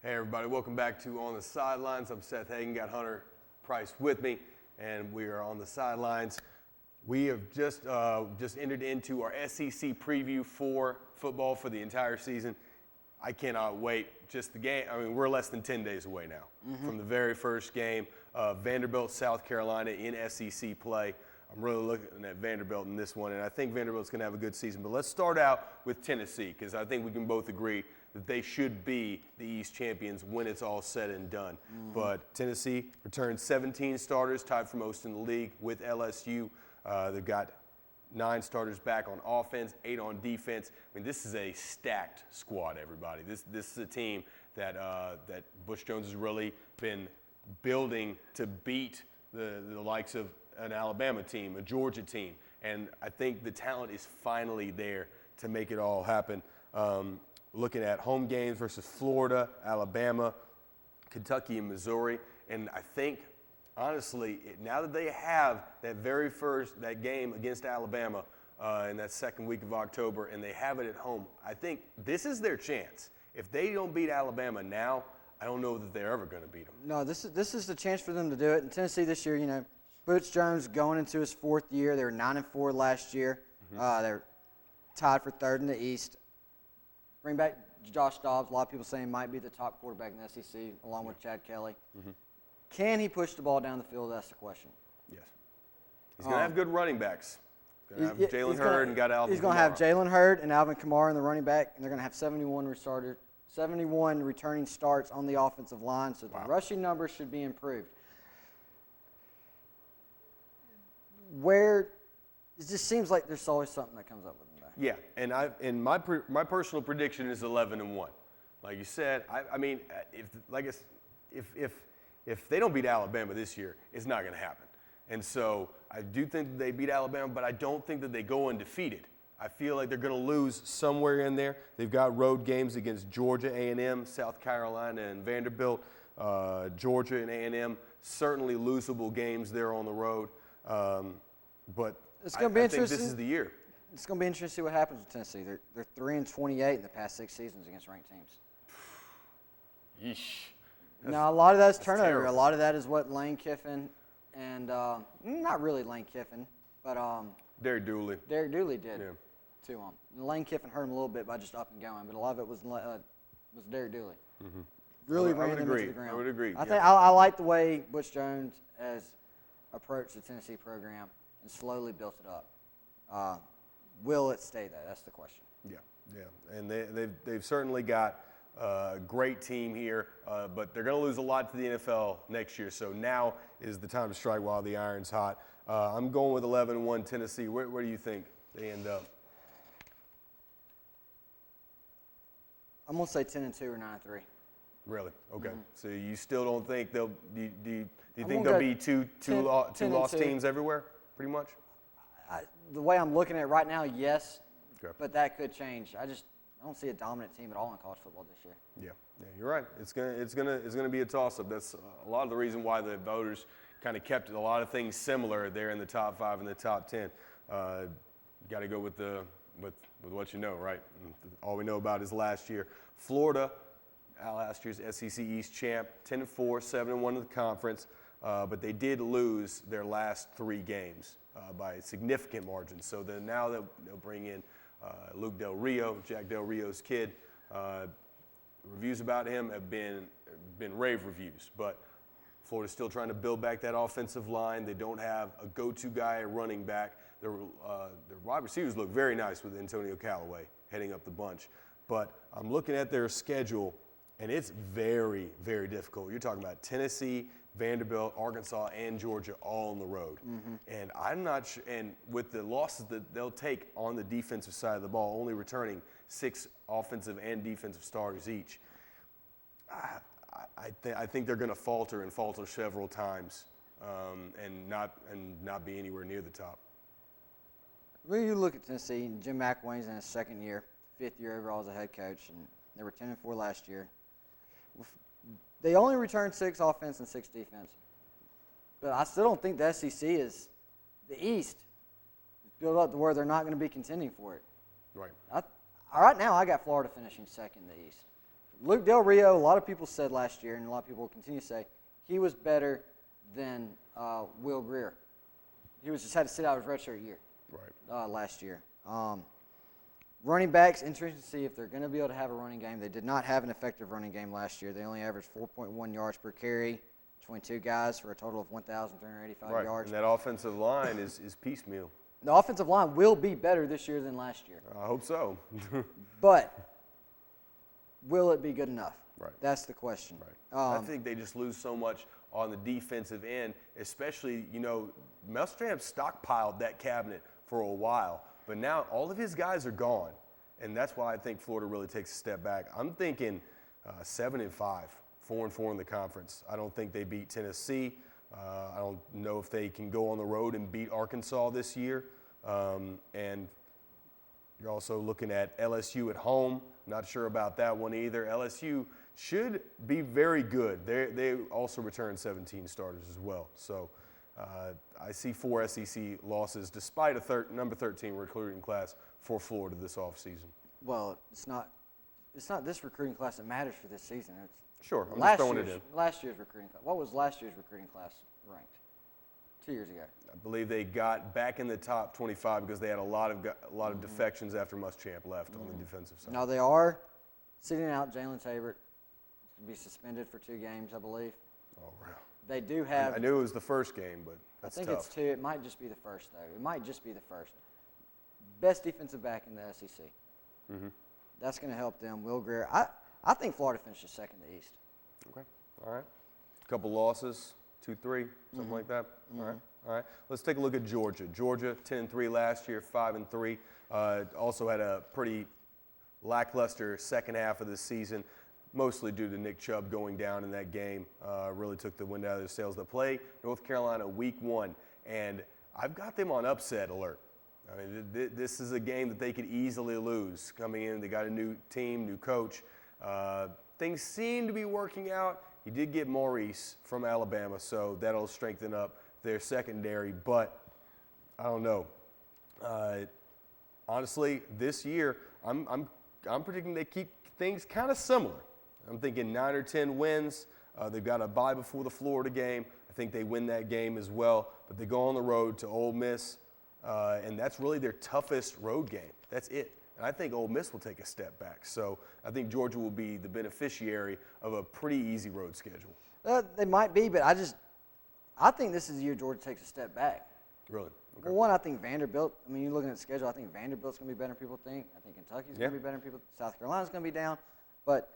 Hey everybody, welcome back to On the Sidelines. I'm Seth Hagen, got Hunter Price with me, and we are on the sidelines. We have just entered into our SEC preview for football for the entire season. I cannot wait. Just the game, I mean, we're less than 10 days away now from the very first game of Vanderbilt, South Carolina in SEC play. I'm really looking at Vanderbilt in this one, and I think Vanderbilt's going to have a good season. But let's start out with Tennessee, because I think we can both agree that they should be the East champions when it's all said and done. But Tennessee returned 17 starters, tied for most in the league with LSU. They've got 9 starters back on offense, 8 on defense. I mean, this is a stacked squad, everybody. This is a team that Butch Jones has really been building to beat the likes of an Alabama team, a Georgia team. And I think the talent is finally there to make it all happen. Looking at home games versus Florida, Alabama, Kentucky, and Missouri. And I think, honestly, now that they have that game against Alabama in that second week of October, and they have it at home, I think this is their chance. If they don't beat Alabama now, I don't know that they're ever going to beat them. No, this is the chance for them to do it. In Tennessee this year, you know, Butch Jones going into his 4th year. They were 9-4 last year. They're tied for 3rd in the East. Bring back Josh Dobbs. A lot of people saying he might be the top quarterback in the SEC, along with Chad Kelly. Can he push the ball down the field? That's the question. Yes. He's going to have good running backs. Going to have Jalen Hurd and got Alvin Kamara. He's going to have Jalen Hurd and Alvin Kamara in the running back, and they're going to have 71 returning starts on the offensive line, so the rushing numbers should be improved. It just seems like there's always something that comes up with them there. Yeah, and my personal prediction is 11-1. Like you said, I mean, if they don't beat Alabama this year, it's not going to happen. And so I do think that they beat Alabama, but I don't think that they go undefeated. I feel like they're going to lose somewhere in there. They've got road games against Georgia A&M, South Carolina, and Vanderbilt. Georgia and A&M, certainly losable games there on the road. But it's going to be interesting. I think this is the year. It's going to be interesting to see what happens with Tennessee. They're 3-28 in the past 6 seasons against ranked teams. Yeesh. Now, a lot of that's turnover. Terrible. A lot of that is what Lane Kiffin and not really Lane Kiffin, but Derek Dooley. Derek Dooley did to him. And Lane Kiffin hurt him a little bit by just up and going, but a lot of it was Derek Dooley. Really ran him into the ground. I would agree. I like the way Butch Jones has approached the Tennessee program and slowly built it up. Will it stay there? That's the question. Yeah, and they've certainly got a great team here, but they're going to lose a lot to the NFL next year. So now is the time to strike while the iron's hot. I'm going with 11-1 Tennessee. Where do you think they end up? I'm going to say 10-2 or 9-3. Really? Okay. So you still don't think they'll? Do you think there'll be two lost teams everywhere? Pretty much. The way I'm looking at it right now, yes, Okay. but that could change. I don't see a dominant team at all in college football this year. Yeah, you're right. It's gonna be a toss-up. That's a lot of the reason why the voters kind of kept a lot of things similar there in the top 5 and the top 10. Got to go with what you know, right? And all we know about is last year. Florida, last year's SEC East champ, 10-4, 7-1 in the conference, but they did lose their last 3 games by a significant margin. So now they'll bring in Luke Del Rio, Jack Del Rio's kid. Reviews about him have been rave reviews, but Florida's still trying to build back that offensive line. They don't have a go-to guy at running back. Their wide receivers look very nice with Antonio Callaway heading up the bunch. But I'm looking at their schedule, and it's very, very difficult. You're talking about Tennessee, Vanderbilt, Arkansas, and Georgia all on the road. And I'm not sure, and with the losses that they'll take on the defensive side of the ball, only returning 6 offensive and defensive starters each, I think they're going to falter several times and not be anywhere near the top. When you look at Tennessee, Jim McElwain's in his 2nd year, 5th year overall as a head coach, and they were 10-4 last year. They only returned 6 offense and 6 defense. But I still don't think the SEC is the East built up to where they're not going to be contending for it. Right. Right now, I got Florida finishing 2nd in the East. Luke Del Rio, a lot of people said last year, and a lot of people will continue to say, he was better than Will Greer. He just had to sit out his redshirt year last year. Running backs, interesting to see if they're going to be able to have a running game. They did not have an effective running game last year. They only averaged 4.1 yards per carry, 22 guys for a total of 1,385 yards. And that offensive line is piecemeal. The offensive line will be better this year than last year. I hope so. But will it be good enough? Right. That's the question. Right. I think they just lose so much on the defensive end, especially, Muschamp stockpiled that cabinet for a while, but now all of his guys are gone, and that's why I think Florida really takes a step back. I'm thinking 7-5, 4-4 in the conference. I don't think they beat Tennessee. I don't know if they can go on the road and beat Arkansas this year. And you're also looking at LSU at home. Not sure about that one either. LSU should be very good. They also return 17 starters as well. So I see 4 SEC losses despite a number 13 recruiting class for Florida this offseason. Well, it's not this recruiting class that matters for this season. Sure, I'm just throwing it in. Last year's recruiting class. What was last year's recruiting class ranked 2 years ago? I believe they got back in the top 25 because they had a lot of defections after Muschamp left on the defensive side. Now they are sitting out Jalen Tabor to be suspended for 2 games, I believe. Oh, wow. They do have. I knew it was the first game, but that's tough. I think it's 2. It might just be the first, though. It might just be the first. Best defensive back in the SEC. Mm-hmm. That's going to help them. Will Greer. I think Florida finishes second in the East. Okay. All right. A couple losses, 2-3, something like that. All right. All right. Let's take a look at Georgia. Georgia, 10-3 last year, 5-3. Also had a pretty lackluster second half of the season, mostly due to Nick Chubb going down in that game. Really took the wind out of their sails. They play North Carolina week 1, and I've got them on upset alert. I mean, this is a game that they could easily lose. Coming in, they got a new team, new coach. Things seem to be working out. He did get Maurice from Alabama, so that'll strengthen up their secondary. But I don't know. Honestly, this year I'm predicting they keep things kind of similar. I'm thinking 9 or 10 wins. They've got a bye before the Florida game. I think they win that game as well. But they go on the road to Ole Miss, and that's really their toughest road game. That's it. And I think Ole Miss will take a step back. So I think Georgia will be the beneficiary of a pretty easy road schedule. They might be, but I think this is the year Georgia takes a step back. Really? Okay. Well, one, I think Vanderbilt. I mean, you're looking at the schedule. I think Vanderbilt's going to be better than people think. I think Kentucky's going to be better than people. South Carolina's going to be down. But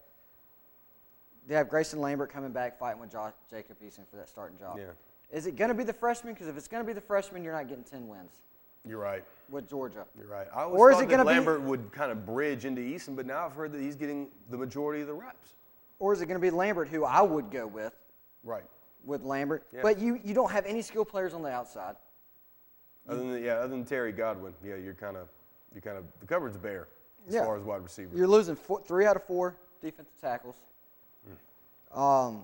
they have Grayson Lambert coming back fighting with Jacob Eason for that starting job. Yeah. Is it going to be the freshman? Because if it's going to be the freshman, you're not getting 10 wins. You're right. With Georgia. You're right. I always thought that Lambert would kind of bridge into Eason, but now I've heard that he's getting the majority of the reps. Or is it going to be Lambert, who I would go with? Right. With Lambert. Yeah. But you don't have any skill players on the outside. Other than Terry Godwin, you're kind of the cupboard's bare as far as wide receiver. You're losing 3 out of 4 defensive tackles. I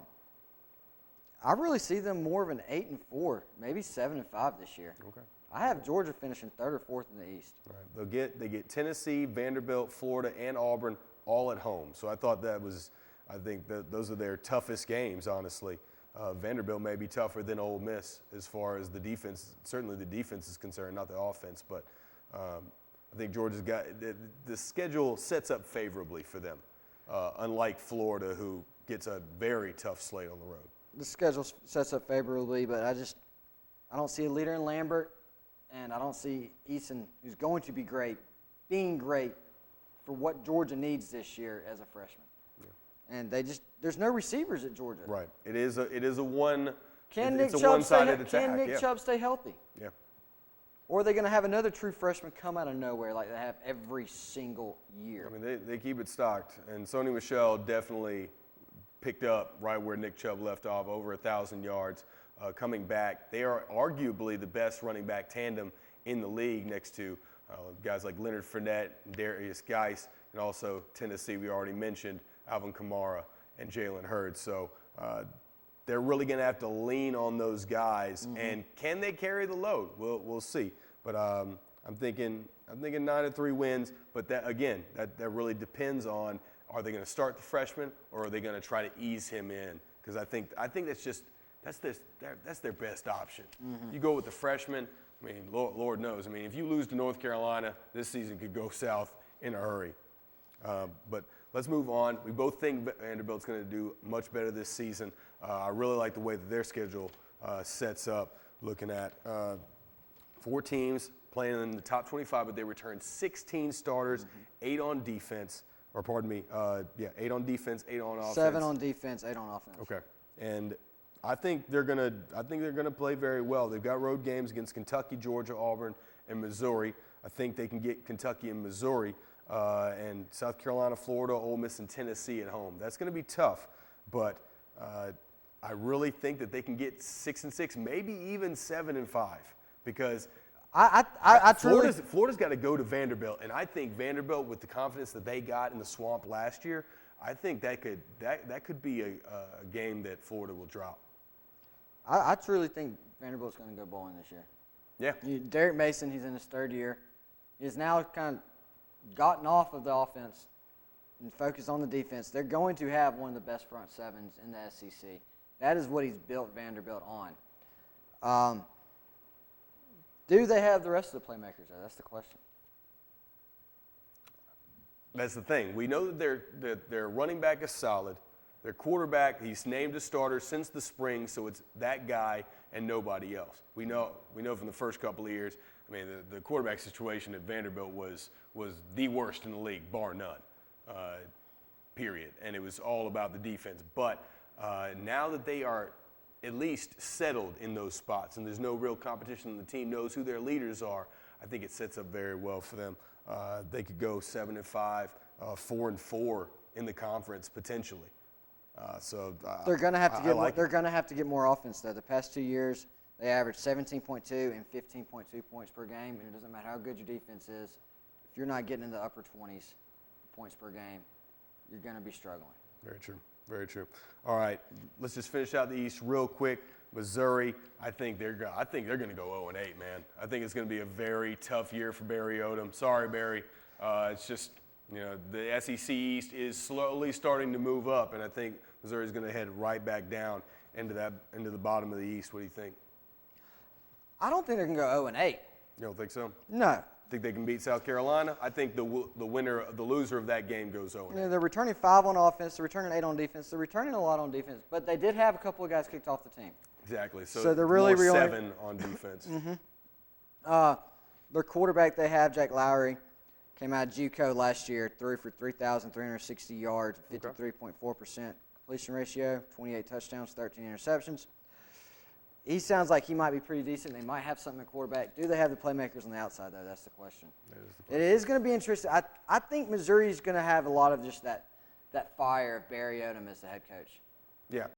really see them more of an 8-4, maybe 7-5 this year. Okay. I have Georgia finishing 3rd or 4th in the East. Right. They get Tennessee, Vanderbilt, Florida, and Auburn all at home. So I thought I think those are their toughest games, honestly. Vanderbilt may be tougher than Ole Miss as far as the defense. Certainly the defense is concerned, not the offense. But I think Georgia's got the schedule sets up favorably for them, unlike Florida, who gets a very tough slate on the road. The schedule sets up favorably, but I don't see a leader in Lambert, and I don't see Eason, who's going to be great, being great for what Georgia needs this year as a freshman. Yeah. And there's no receivers at Georgia. Right. It is a one. Can it's Nick a one-sided attack. Can Nick Chubb stay healthy? Yeah. Or are they going to have another true freshman come out of nowhere like they have every single year? I mean, they keep it stocked, and Sony Michel definitely picked up right where Nick Chubb left off, over 1,000 yards. Coming back, they are arguably the best running back tandem in the league, next to guys like Leonard Fournette, Darius Geis, and also Tennessee. We already mentioned Alvin Kamara and Jalen Hurts. So they're really going to have to lean on those guys. And can they carry the load? We'll see. But I'm thinking 9-3 wins. But that really depends on are they going to start the freshman or are they going to try to ease him in? Because I think that's their best option. You go with the freshman. I mean, Lord knows. I mean, if you lose to North Carolina, this season could go south in a hurry. But let's move on. We both think Vanderbilt's going to do much better this season. I really like the way that their schedule sets up. Looking at 4 teams playing in the top 25, but they return 16 starters, 8 on defense. Or pardon me, 8 on defense, 8 on offense. 7 on defense, 8 on offense. Okay, and I think they're gonna play very well. They've got road games against Kentucky, Georgia, Auburn, and Missouri. I think they can get Kentucky and Missouri, and South Carolina, Florida, Ole Miss, and Tennessee at home. That's going to be tough, but I really think that they can get 6-6, maybe even 7-5, because Florida's got to go to Vanderbilt, and I think Vanderbilt, with the confidence that they got in the swamp last year, I think that could be a game that Florida will drop. I truly think Vanderbilt's going to go bowling this year. Yeah. Derek Mason, he's in his 3rd year. He's now kind of gotten off of the offense and focused on the defense. They're going to have one of the best front sevens in the SEC. That is what he's built Vanderbilt on. Do they have the rest of the playmakers, though? That's the question. That's the thing. We know that their running back is solid. Their quarterback, he's named a starter since the spring, so it's that guy and nobody else. We know from the first couple of years, I mean, the quarterback situation at Vanderbilt was the worst in the league, bar none, period. And it was all about the defense. But now that they are at least settled in those spots and there's no real competition and the team knows who their leaders are, I think it sets up very well for them. They could go 7-5, 4-4 in the conference potentially. They're going to have to get they're going to have to get more offense though. The past 2 years, they averaged 17.2 and 15.2 points per game, and it doesn't matter how good your defense is. If you're not getting in the upper 20s points per game, you're going to be struggling. Very true. Very true. All right, let's just finish out the East real quick. Missouri, I think they're going to go 0-8, man. I think it's going to be a very tough year for Barry Odom. Sorry, Barry. It's just, the SEC East is slowly starting to move up, and I think Missouri's going to head right back down into the bottom of the East. What do you think? I don't think they're going to go 0-8. You don't think so? No. Think they can beat South Carolina? I think the loser of that game goes 0-8. They're returning 5 on offense. They're returning 8 on defense. They're returning a lot on defense, but they did have a couple of guys kicked off the team. Exactly. So they're really 7 on defense. Their quarterback they have, Jack Lowry, came out of JUCO last year, threw for 3,360 yards, 53.4% completion ratio, 28 touchdowns, 13 interceptions. He sounds like he might be pretty decent. They might have something at quarterback. Do they have the playmakers on the outside, though? That's the question. It is going to be interesting. I think Missouri's going to have a lot of just that fire of Barry Odom as the head coach. Yeah.